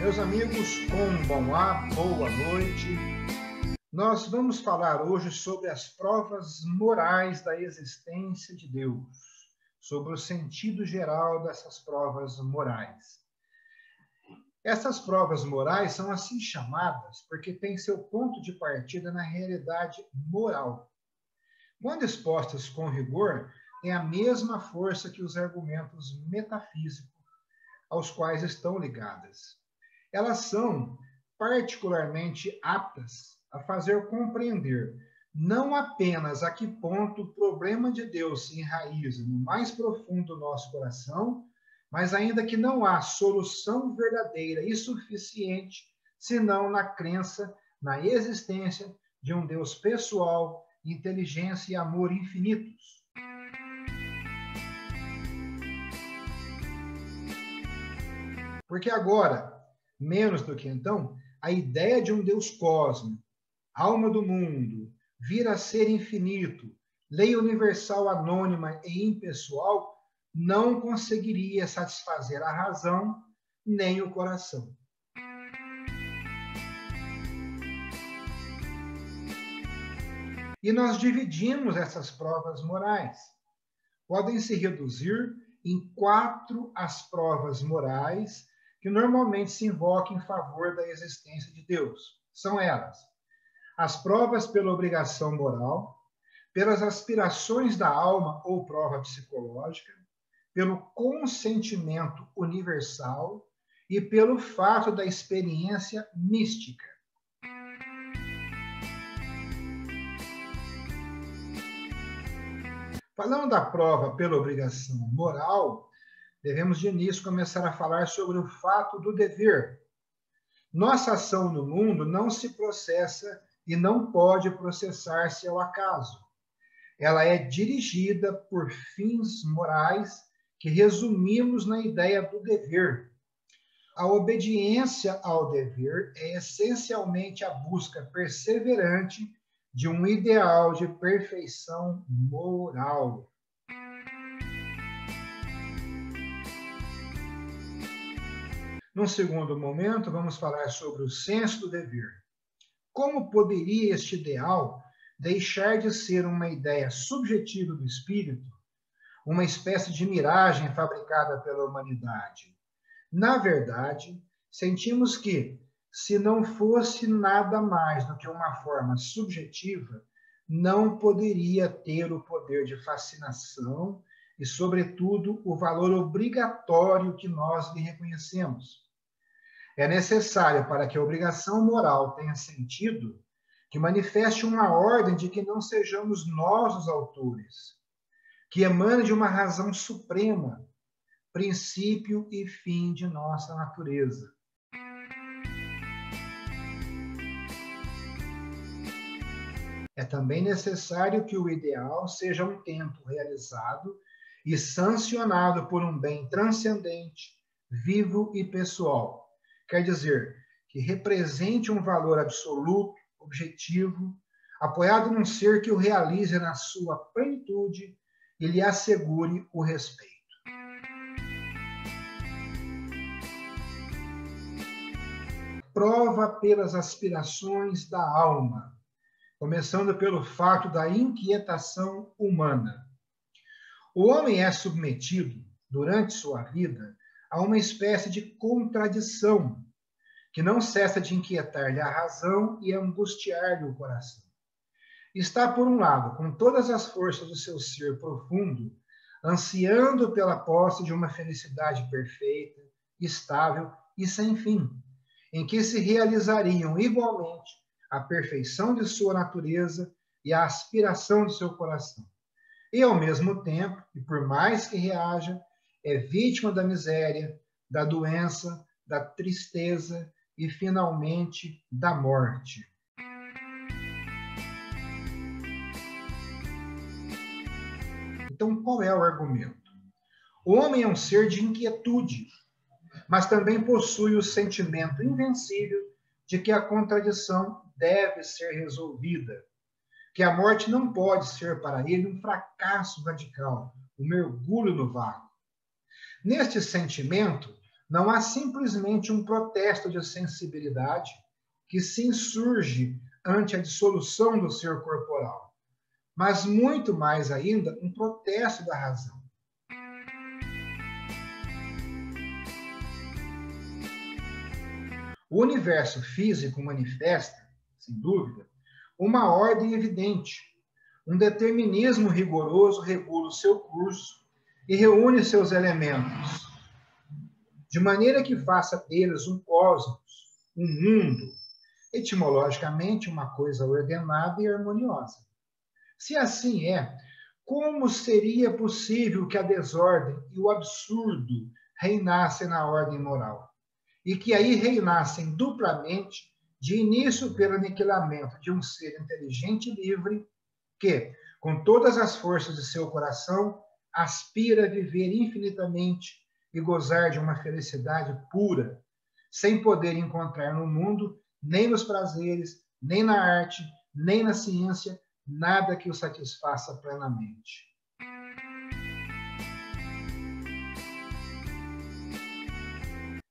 Meus amigos, boa noite. Nós vamos falar hoje sobre as provas morais da existência de Deus, sobre o sentido geral dessas provas morais. Essas provas morais são assim chamadas porque têm seu ponto de partida na realidade moral. Quando expostas com rigor, têm a mesma força que os argumentos metafísicos aos quais estão ligadas. Elas são particularmente aptas a fazer compreender não apenas a que ponto o problema de Deus se enraiza no mais profundo do nosso coração, mas ainda que não há solução verdadeira e suficiente, senão na crença na existência de um Deus pessoal, inteligência e amor infinitos. Porque agora, menos do que então, a ideia de um Deus cósmico, alma do mundo, vir a ser infinito, lei universal anônima e impessoal, não conseguiria satisfazer a razão nem o coração. E nós dividimos essas provas morais. Podem se reduzir em 4 as provas morais que normalmente se invocam em favor da existência de Deus. São elas: as provas pela obrigação moral, pelas aspirações da alma ou prova psicológica, pelo consentimento universal e pelo fato da experiência mística. Falando da prova pela obrigação moral, devemos de início começar a falar sobre o fato do dever. Nossa ação no mundo não se processa e não pode processar-se ao acaso. Ela é dirigida por fins morais que resumimos na ideia do dever. A obediência ao dever é essencialmente a busca perseverante de um ideal de perfeição moral. Num segundo momento, vamos falar sobre o senso do dever. Como poderia este ideal deixar de ser uma ideia subjetiva do espírito, uma espécie de miragem fabricada pela humanidade? Na verdade, sentimos que, se não fosse nada mais do que uma forma subjetiva, não poderia ter o poder de fascinação e, sobretudo, o valor obrigatório que nós lhe reconhecemos. É necessário, para que a obrigação moral tenha sentido, que manifeste uma ordem de que não sejamos nós os autores, que emane de uma razão suprema, princípio e fim de nossa natureza. É também necessário que o ideal seja um tempo realizado e sancionado por um bem transcendente, vivo e pessoal. Quer dizer, que represente um valor absoluto, objetivo, apoiado num ser que o realize na sua plenitude e lhe assegure o respeito. Prova pelas aspirações da alma, começando pelo fato da inquietação humana. O homem é submetido, durante sua vida, a uma espécie de contradição, que não cessa de inquietar-lhe a razão e angustiar-lhe o coração. Está, por um lado, com todas as forças do seu ser profundo, ansiando pela posse de uma felicidade perfeita, estável e sem fim, em que se realizariam igualmente a perfeição de sua natureza e a aspiração de seu coração. E, ao mesmo tempo, e por mais que reaja, é vítima da miséria, da doença, da tristeza e, finalmente, da morte. Então, qual é o argumento? O homem é um ser de inquietude, mas também possui o sentimento invencível de que a contradição deve ser resolvida, que a morte não pode ser para ele um fracasso radical, um mergulho no vácuo. Neste sentimento, Não há simplesmente um protesto de sensibilidade que se insurge ante a dissolução do ser corporal, mas muito mais ainda um protesto da razão. O universo físico manifesta, sem dúvida, uma ordem evidente. Um determinismo rigoroso regula o seu curso e reúne seus elementos, de maneira que faça deles um cosmos, um mundo, etimologicamente uma coisa ordenada e harmoniosa. Se assim é, como seria possível que a desordem e o absurdo reinassem na ordem moral? E que aí reinassem duplamente, de início pelo aniquilamento de um ser inteligente e livre, que, com todas as forças de seu coração, aspira a viver infinitamente e gozar de uma felicidade pura, sem poder encontrar no mundo, nem nos prazeres, nem na arte, nem na ciência, nada que o satisfaça plenamente.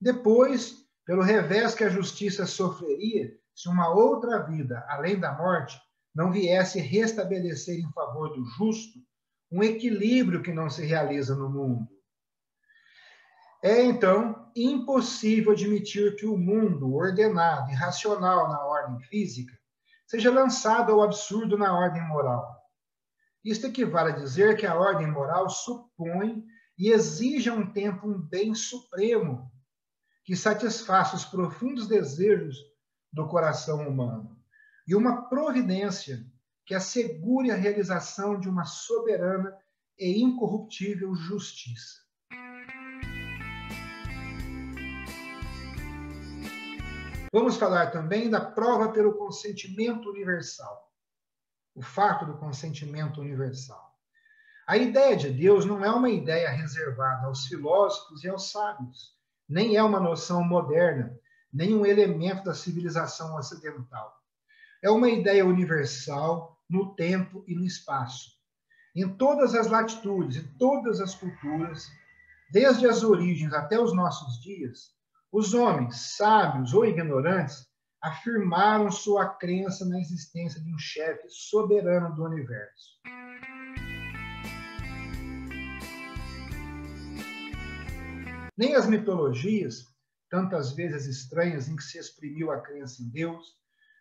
Depois, pelo revés que a justiça sofreria se uma outra vida, além da morte, não viesse restabelecer em favor do justo um equilíbrio que não se realiza no mundo. É, então, impossível admitir que o mundo ordenado e racional na ordem física seja lançado ao absurdo na ordem moral. Isto equivale a dizer que a ordem moral supõe e exige a um tempo um bem supremo que satisfaça os profundos desejos do coração humano e uma providência que assegure a realização de uma soberana e incorruptível justiça. Vamos falar também da prova pelo consentimento universal, o fato do consentimento universal. A ideia de Deus não é uma ideia reservada aos filósofos e aos sábios, nem é uma noção moderna, nem um elemento da civilização ocidental. É uma ideia universal no tempo e no espaço. Em todas as latitudes e todas as culturas, desde as origens até os nossos dias, os homens, sábios ou ignorantes, afirmaram sua crença na existência de um chefe soberano do universo. Nem as mitologias, tantas vezes estranhas em que se exprimiu a crença em Deus,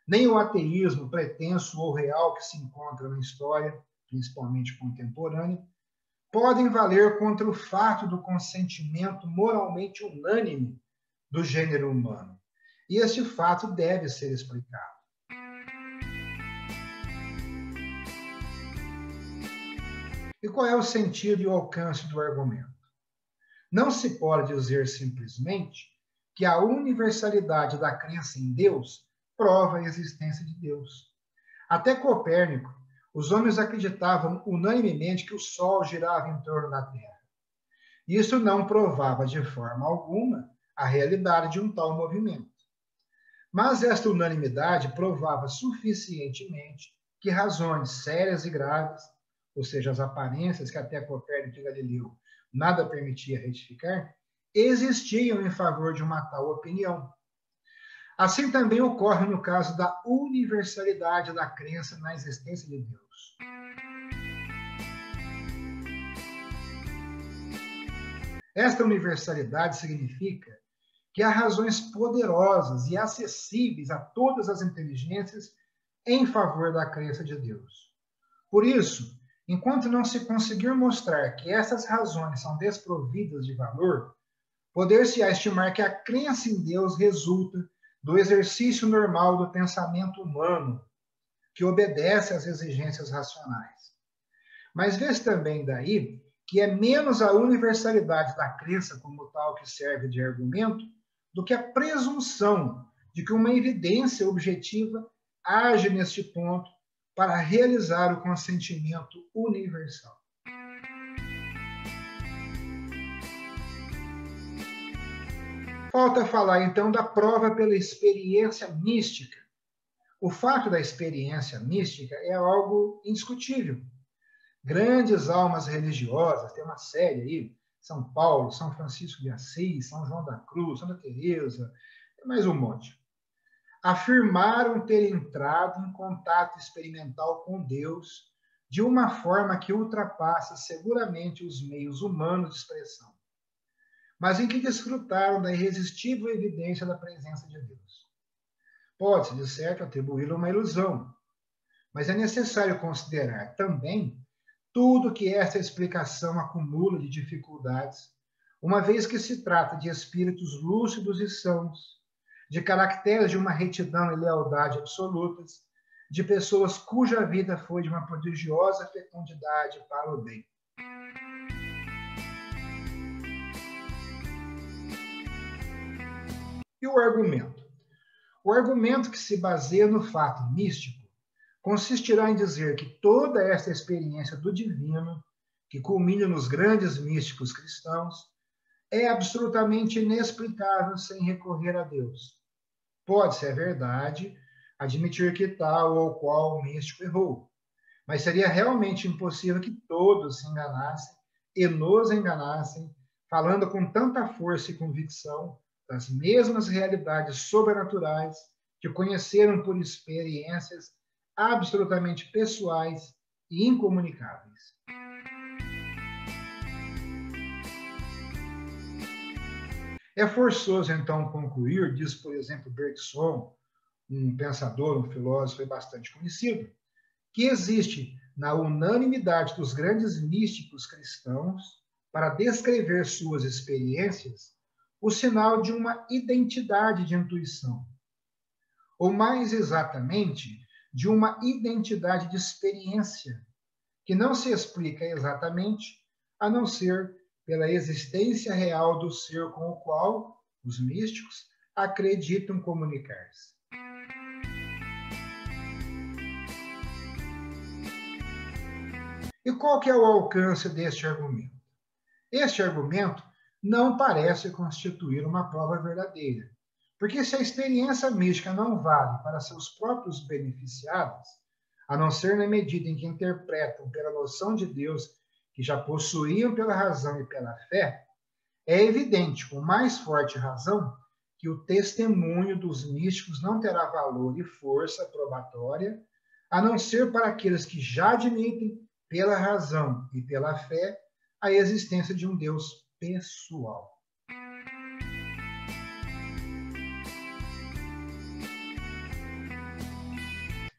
nem o ateísmo pretenso ou real que se encontra na história, principalmente contemporânea, podem valer contra o fato do consentimento moralmente unânime do gênero humano. E este fato deve ser explicado. E qual é o sentido e o alcance do argumento? Não se pode dizer simplesmente que a universalidade da crença em Deus prova a existência de Deus. Até Copérnico, os homens acreditavam unanimemente que o Sol girava em torno da Terra. Isso não provava de forma alguma a realidade de um tal movimento. Mas esta unanimidade provava suficientemente que razões sérias e graves, ou seja, as aparências que até Copérnico e Galileu nada permitia retificar, existiam em favor de uma tal opinião. Assim também ocorre no caso da universalidade da crença na existência de Deus. Esta universalidade significa que há razões poderosas e acessíveis a todas as inteligências em favor da crença de Deus. Por isso, enquanto não se conseguir mostrar que essas razões são desprovidas de valor, poder-se-á estimar que a crença em Deus resulta do exercício normal do pensamento humano, que obedece às exigências racionais. Mas vê-se também daí que é menos a universalidade da crença como tal que serve de argumento do que a presunção de que uma evidência objetiva age neste ponto para realizar o consentimento universal. Falta falar, então, da prova pela experiência mística. O fato da experiência mística é algo indiscutível. Grandes almas religiosas, tem uma série aí, São Paulo, São Francisco de Assis, São João da Cruz, Santa Teresa, e mais um monte. Afirmaram ter entrado em contato experimental com Deus de uma forma que ultrapassa seguramente os meios humanos de expressão, mas em que desfrutaram da irresistível evidência da presença de Deus. Pode-se, de certo, atribuí-lo a uma ilusão, mas é necessário considerar também tudo que esta explicação acumula de dificuldades, uma vez que se trata de espíritos lúcidos e sãos, de caracteres de uma retidão e lealdade absolutas, de pessoas cuja vida foi de uma prodigiosa fecundidade para o bem. E o argumento? O argumento, que se baseia no fato místico, consistirá em dizer que toda esta experiência do divino, que culmina nos grandes místicos cristãos, é absolutamente inexplicável sem recorrer a Deus. Pode-se, é verdade, admitir que tal ou qual místico errou, mas seria realmente impossível que todos se enganassem e nos enganassem, falando com tanta força e convicção das mesmas realidades sobrenaturais que conheceram por experiências absolutamente pessoais e incomunicáveis. É forçoso, então, concluir, diz, por exemplo, Bergson, um pensador, um filósofo bastante conhecido, que existe na unanimidade dos grandes místicos cristãos, para descrever suas experiências, o sinal de uma identidade de intuição, ou mais exatamente, de uma identidade de experiência, que não se explica exatamente, a não ser pela existência real do ser com o qual os místicos acreditam comunicar-se. E qual que é o alcance deste argumento? Este argumento não parece constituir uma prova verdadeira, porque se a experiência mística não vale para seus próprios beneficiados, a não ser na medida em que interpretam pela noção de Deus que já possuíam pela razão e pela fé, é evidente, com mais forte razão, que o testemunho dos místicos não terá valor e força probatória, a não ser para aqueles que já admitem, pela razão e pela fé, a existência de um Deus pessoal.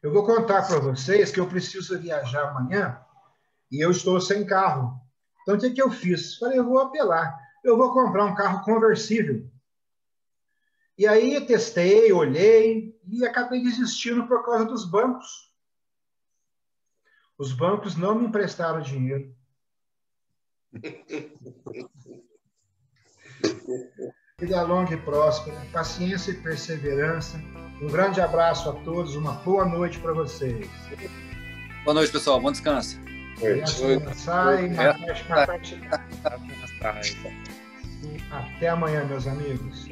Eu vou contar para vocês que eu preciso viajar amanhã e eu estou sem carro. Então, o que eu fiz? Falei, eu vou apelar. Eu vou comprar um carro conversível. E aí testei, olhei e acabei desistindo por causa dos bancos. Os bancos não me emprestaram dinheiro. Vida longa e próspera, paciência e perseverança. Um grande abraço a todos, uma boa noite para vocês. Boa noite, pessoal. Bom descanso. Até amanhã, meus amigos.